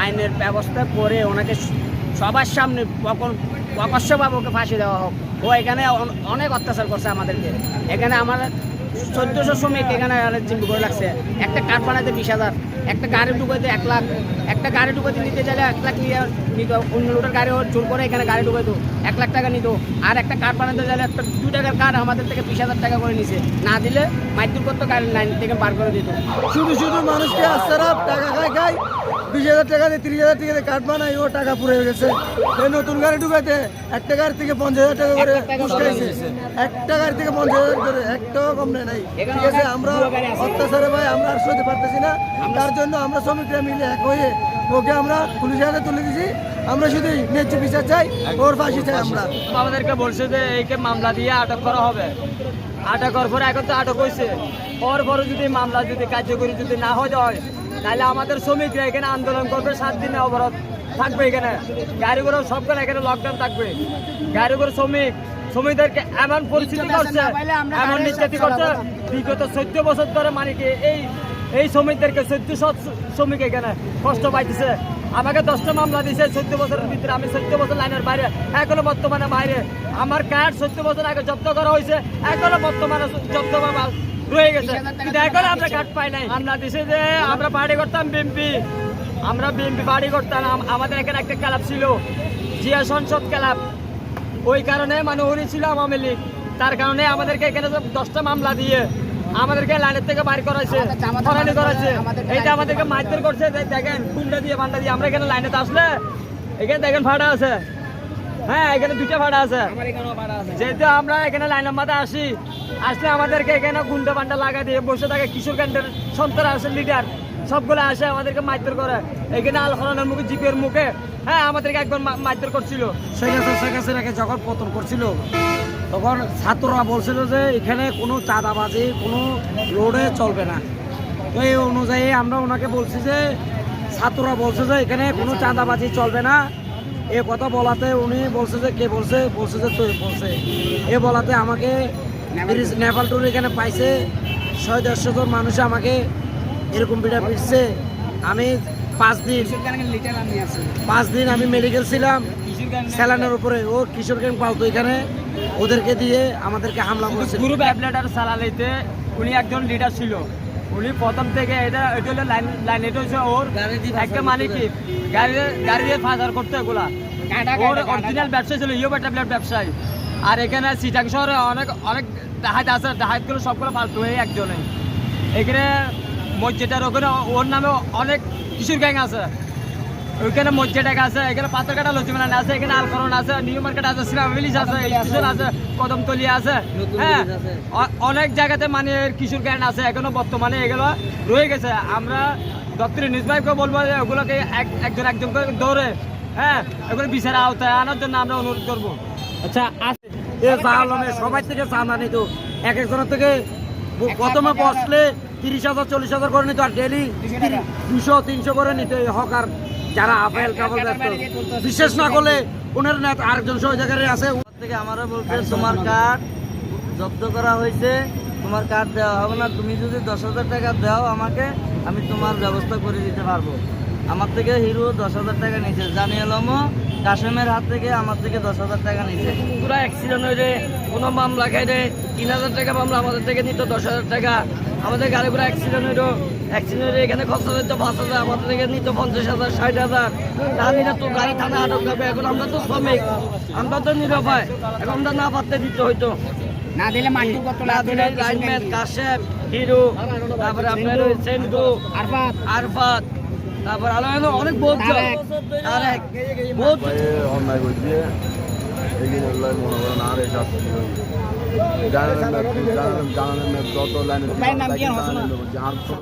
আইনের ব্যবস্থা করে ওনাকে সবার সামনে প্রকাশ্যভাবে ওকে ফাঁসি দেওয়া হোক। ও এখানে অনেক অত্যাচার করছে আমাদেরকে। এখানে আমার 1400 শ্রমিক এখানে জিম্মি করে লাগছে। একটা কাঠ বানাতে 20,000, একটা গাড়ি ঢুকাইতে 1 লাখ, একটা গাড়ি ঢুকাইতে নিতে চাইলে 1 লাখ নিয়ে নিত। অন্য লোটের গাড়ি জোর করে এখানে গাড়ি ঢুকাইতো 1 লাখ টাকা নিত। আর একটা কাঠ বানাতে চাইলে একটা 2 টাকার কাঠ আমাদের থেকে 20,000 টাকা করে নিছে। না দিলে মাইদুর করতো, গাড়ি লাইন থেকে বার করে দিত। শুধু মানুষকে আস্তারা টাকা খায় 20,000 টাকা দিয়ে 30,000 টাকা দিয়ে কাঠ বানাই, ও টাকা পুড়ে গেছে। এই নতুন গাড়ি ঢুকাইতে একটা গাড়ি থেকে 50,000 টাকা করে উস্কাইছে। একটা গাড়ি থেকে 50,000 করে, একটাও কম নাই। ঠিক আছে, আমরা অত্যাচারে ভাই আমরা আর সইতে পারতেছি না। তার জন্য আমরা শ্রমিকরা মিলে এক হয়ে ওকে আমরা পুলিশের হাতে তুলে দিছি। আমরা শুধু ন্যায্য বিচার চাই, ওর ফাঁসি চাই। আমরা আমাদেরকে বলছে যে এইকে মামলা দিয়ে আটক করা হবে। আটক করার পরে এখন তো আটক হয়েছে, পরে যদি মামলা যদি কার্যকরী যদি না হয় তাহলে আমাদের শ্রমিকরা এখানে আন্দোলন করবে, 7 দিনে অবরোধ থাকবে। এখানে গাড়ি ঘোড়া সবগুলো এখানে লকডাউন থাকবে। গাড়ি ঘোড়া শ্রমিকদেরকে এমন পরিস্থিতি করছে, এমন নির্যাতন করছে বিগত 14 বছর ধরে। মানে কি এই শ্রমিকদেরকে 1400 শ্রমিক এখানে কষ্ট পাইতেছে। আমাকে 10টা মামলা দিয়েছে 14 বছরের ভিতরে। আমি 14 বছর লাইনের বাইরে, এখনো বর্তমানে বাইরে। আমার কার্ড 14 বছর আগে জব্দ করা হয়েছে, এখনো বর্তমানে জব্দ রয়ে গেছে, কিন্তু এখনো আমরা কার্ড পাই নাই। আমরা দিছে যে আমরা পার্টি করতাম বিএমপি, আমরা বিএমপি পার্টি করতাম। আমাদের এখানে একটা ক্লাব ছিল, জিয়া সংসদ ক্লাব। ওই কারণে মানে উনি ছিল আওয়ামী লীগ, তার কারণে আমাদেরকে এখানে 10টা মামলা দিয়ে আমাদেরকে লাইনের থেকে বাইর করাইছে, ফরানি করাইছে। এইটা আমাদেরকে মারধর করছে। দেখেন গুন্ডা দিয়ে বান্ডা দিয়ে। আমরা এখানে লাইনে আসলে এখানে দেখেন ভাড়া আছে, হ্যাঁ এখানে 2টা ভাড়া আছে। যেহেতু আমরা এখানে লাইনের মাথায় আসলে আমাদেরকে এখানে গুন্ডা বান্ডা লাগা দিয়ে বসে থাকে। কিশোরগঞ্জের সন্তান আছে, লিডার সবগুলো আসে আমাদেরকে মারধর করে। এখানে আল খরানের মুখে, জিপের মুখে, হ্যাঁ আমাদেরকে একবার মারধর করছিল। শেখ হাসিনাকে যখন পতন করছিল তখন ছাত্ররা বলছিল যে এখানে কোনো চাঁদাবাজি, কোনো লোডে চলবে না। তো এই অনুযায়ী আমরা ওনাকে বলছি যে ছাত্ররা বলছে যে এখানে কোনো চাঁদাবাজি চলবে না। এ কথা বলাতে উনি বলছে যে কে বলছে, বলছে যে তুই বলছে। এ বলাতে আমাকে নেপাল টুর এখানে পাইছে 100-150 জন মানুষ আমাকে এরকম বিড়া পিটছে। আমি 5 দিন আমি মেডিকেল ছিলাম স্যালানের উপরে। ও কিশোরগঞ্জ পালতো, এখানে ওদেরকে দিয়ে আমাদেরকে হামলা করছে। গ্রুপ অ্যাপলেটার সালালিতে উনি একজন লিডার ছিল। উনি প্রথম থেকে এটা হলো লাইন, এটা হচ্ছে ওর একটা মানে কি গাড়ি দিয়ে ফাজার করতে এগুলা। ওর অরিজিনাল ব্যবসা ছিল ইয়োবা ট্যাবলেট ব্যবসায়ী। আর এখানে চিটাং শহরে অনেক ডাহাত আছে, ডাহাতগুলো সবগুলো ফালতু হয়ে একজনে। এখানে মসজিদের ওখানে ওর নামে অনেক কিশোর গ্যাং আছে। ওইখানে মসজিদ আছে, এখানে পাথরঘাটা লক্ষ্মীমেলান আছে, এখানে আলকরণ আছে, নিউ মার্কেট আছে, শ্রীরাম ভিলেজ আছে, স্টেশন আছে, কদমতলি আছে। হ্যাঁ অনেক জায়গাতে মানে কিশোর গ্যাং আছে এখনো বর্তমানে, এগুলো রয়ে গেছে। আমরা ডক্টর নিউজ ভাইকে বলবো যে ওগুলোকে একজন করে ধরে, হ্যাঁ এগুলো বিচারের আওতায় আনার জন্য আমরা অনুরোধ করবো। আচ্ছা সবাই থেকে চাঁদা নিত, এক একজনের থেকে প্রথমে বসলে 30,000 40,000 করে নিত, আর ডেলি 200-300 করে নিত। হকার যারা আপেল কাপড় ব্যস্ত বিশেষ না করলে ওনার আরেকজন সহযোগী আছে থেকে আমারও বলতে তোমার কার্ড জব্দ করা হয়েছে, তোমার কার্ড দেওয়া হবে না। তুমি যদি 10,000 টাকা দাও আমাকে, আমি তোমার ব্যবস্থা করে দিতে পারবো। আমার থেকে হিরো 10,000 টাকা নিয়েছে, জানিয়ে এলামও কাশেমের হাত থেকে আমার থেকে 10,000 টাকা নিয়েছে। পুরো অ্যাক্সিডেন্ট হয়ে কোনো মামলা খাইলে 3,000 টাকা মামলা আমাদের থেকে নিত, 10,000 টাকা। আমাদের গাড়ি পুরো অ্যাক্সিডেন্ট হয়ে এখানে খরচা হইতো 5,000, আমাদের থেকে নিত 50,000 60,000। না নিলে তো গাড়ি থানা আটক করবে। এখন আমরা তো শ্রমিক, আমরা তো নিরুপায়। এখন আমরা না পারতে দিতে হইতো, না দিলে মাইদুর করতো, না দিলে লাইনম্যান, কাশেম, হিরো, তারপরে আপনার সেন্টু, আরফাত, তারপর আলো অনেক বহুত অন্যায় করছে। মনে করেন আর এই শাস্তি জানালেন যত লাইনে